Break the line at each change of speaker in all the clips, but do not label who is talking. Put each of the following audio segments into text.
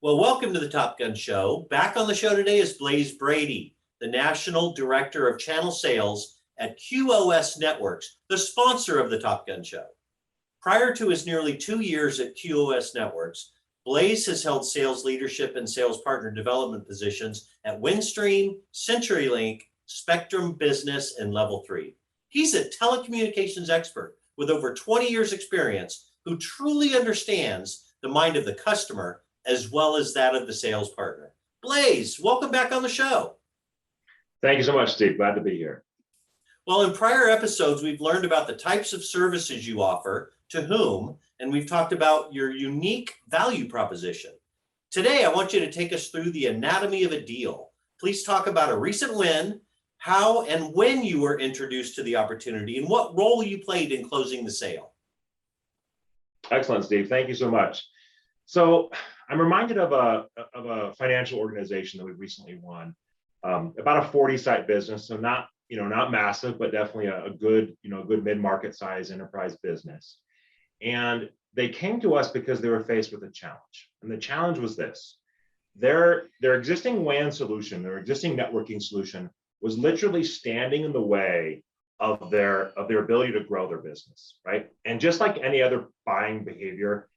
Well, welcome to the Top Gun Show. Back on the show today is Blaise Brady, the National Director of Channel Sales at QOS Networks, the sponsor of the Top Gun Show. Prior to his nearly 2 years at QOS Networks, Blaise has held sales leadership and sales partner development positions at Windstream, CenturyLink, Spectrum Business, and Level 3. He's a telecommunications expert with over 20 years experience who truly understands the mind of the customer as well as that of the sales partner. Blaise, welcome back on the show.
Thank you so much, Steve. Glad to be here.
Well, in prior episodes, we've learned about the types of services you offer, to whom, and we've talked about your unique value proposition. Today, I want you to take us through the anatomy of a deal. Please talk about a recent win, how and when you were introduced to the opportunity, and what role you played in closing the sale.
Excellent, Steve. Thank you so much. So I'm reminded of a financial organization that we recently won, about a 40-site business. So not massive, but definitely a good mid-market size enterprise business. And they came to us because they were faced with a challenge. And the challenge was this: their existing WAN solution, their existing networking solution, was literally standing in the way of their ability to grow their business, right? And just like any other buying behavior,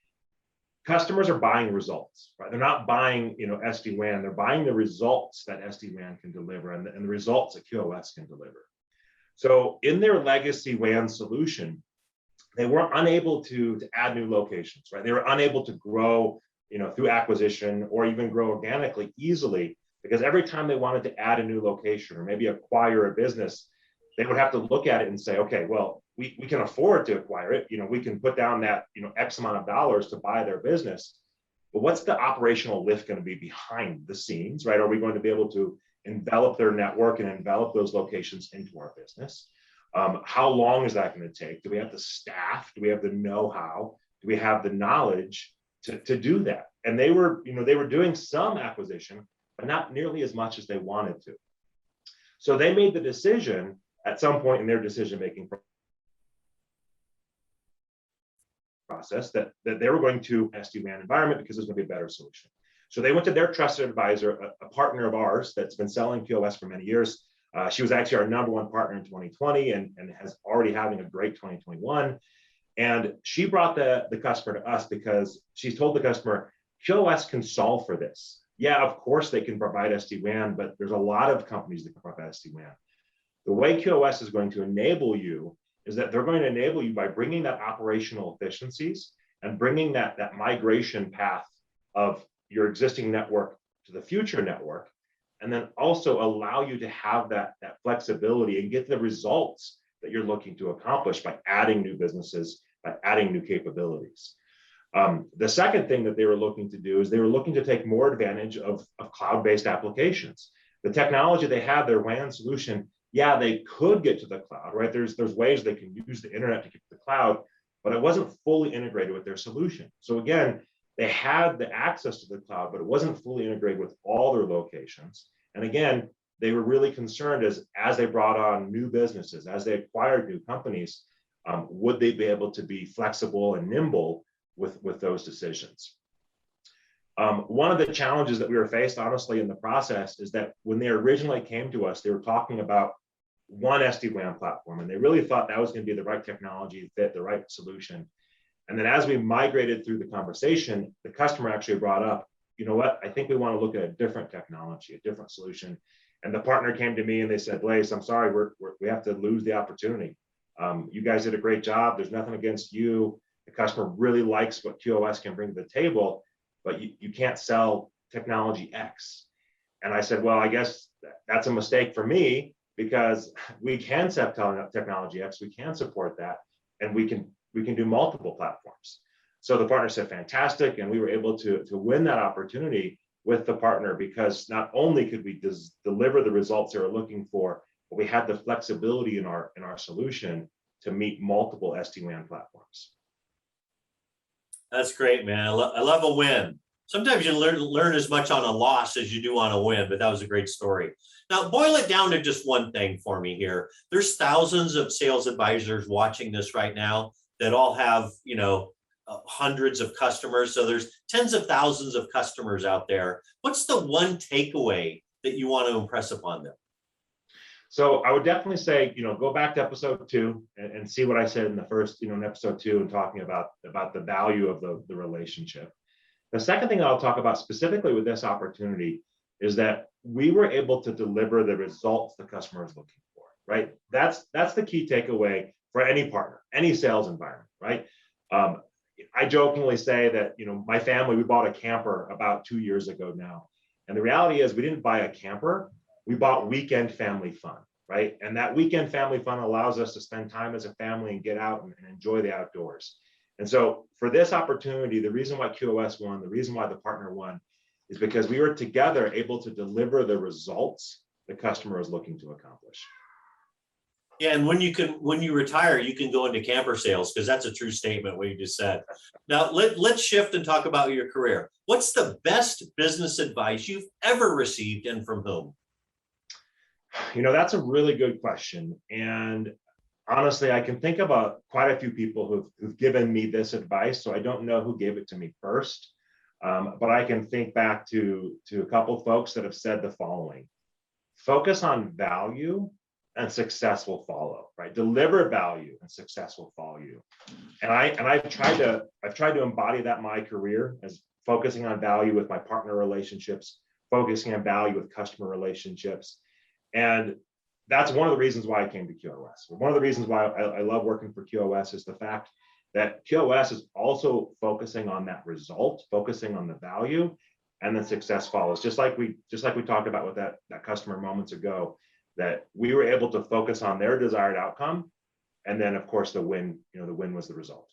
customers are buying results, right? They're not buying, SD-WAN. They're buying the results that SD-WAN can deliver and the results that QoS can deliver. So in their legacy WAN solution, they were unable to add new locations, right? They were unable to grow, through acquisition or even grow organically easily, because every time they wanted to add a new location or maybe acquire a business, they would have to look at it and say, okay, well, we can afford to acquire it. We can put down that, X amount of dollars to buy their business. But what's the operational lift going to be behind the scenes, right? Are we going to be able to envelop their network and envelop those locations into our business? How long is that going to take? Do we have the staff? Do we have the know-how? Do we have the knowledge to do that? And they were doing some acquisition, but not nearly as much as they wanted to. So they made the decision at some point in their decision-making process that they were going to SD-WAN environment because there's going to be a better solution. So they went to their trusted advisor, a partner of ours that's been selling QoS for many years. She was actually our number one partner in 2020 and has already having a great 2021. And she brought the customer to us because she's told the customer, QoS can solve for this. Yeah, of course they can provide SD-WAN, but there's a lot of companies that can provide SD-WAN. The way QoS is going to enable you is that they're going to enable you by bringing that operational efficiencies and bringing that migration path of your existing network to the future network, and then also allow you to have that flexibility and get the results that you're looking to accomplish by adding new businesses, by adding new capabilities. The second thing that they were looking to do is they were looking to take more advantage of cloud-based applications. The technology they had, their WAN solution, yeah, they could get to the cloud, right? There's ways they can use the internet to get to the cloud, but it wasn't fully integrated with their solution. So again, they had the access to the cloud, but it wasn't fully integrated with all their locations. And again, they were really concerned as they brought on new businesses, as they acquired new companies, would they be able to be flexible and nimble with those decisions? One of the challenges that we were faced, honestly, in the process is that when they originally came to us, they were talking about one SD-WAN platform, and they really thought that was going to be the right technology fit, the right solution. And then as we migrated through the conversation, the customer actually brought up, you know what, I think we want to look at a different technology, a different solution. And the partner came to me and they said, Blaise, I'm sorry, we have to lose the opportunity. You guys did a great job. There's nothing against you. The customer really likes what QoS can bring to the table, but you can't sell technology X. And I said, well, I guess that's a mistake for me, because we can sell technology X, we can support that, and we can do multiple platforms. So the partner said, fantastic, and we were able to win that opportunity with the partner because not only could we deliver the results they were looking for, but we had the flexibility in our solution to meet multiple SD-WAN platforms.
That's great, man. I love a win. Sometimes you learn as much on a loss as you do on a win, but that was a great story. Now, boil it down to just one thing for me here. There's thousands of sales advisors watching this right now that all have, hundreds of customers. So there's tens of thousands of customers out there. What's the one takeaway that you want to impress upon them?
So I would definitely say, go back to episode 2 and see what I said in the first, in episode 2 and talking about the value of the relationship. The second thing I'll talk about specifically with this opportunity is that we were able to deliver the results the customer is looking for, right? That's the key takeaway for any partner, any sales environment, right? I jokingly say that, my family, we bought a camper about 2 years ago now. And the reality is we didn't buy a camper, we bought weekend family fun, right? And that weekend family fun allows us to spend time as a family and get out and enjoy the outdoors. And so for this opportunity, the reason why QOS won, the reason why the partner won, is because we were together able to deliver the results the customer is looking to accomplish.
Yeah, and when you retire, you can go into camper sales, because that's a true statement what you just said. Now let's shift and talk about your career. What's the best business advice you've ever received, and from whom?
That's a really good question. And honestly, I can think about quite a few people who've given me this advice. So I don't know who gave it to me first, but I can think back to a couple folks that have said the following: focus on value and success will follow, right? Deliver value and success will follow you. And I've tried to embody that in my career, as focusing on value with my partner relationships, focusing on value with customer relationships. And that's one of the reasons why I came to QOS. One of the reasons why I love working for QOS is the fact that QOS is also focusing on that result, focusing on the value, and then success follows. Just like we talked about with that customer moments ago, that we were able to focus on their desired outcome. And then of course the win was the result.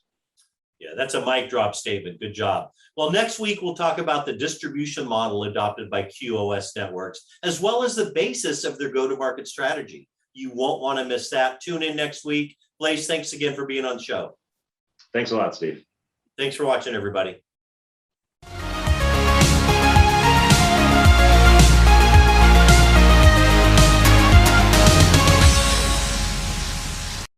Yeah, that's a mic drop statement. Good job. Well, next week we'll talk about the distribution model adopted by QOS networks, as well as the basis of their go-to-market strategy. You won't want to miss that. Tune in next week. Blaise, thanks again for being on the show.
Thanks a lot, Steve.
Thanks for watching, everybody.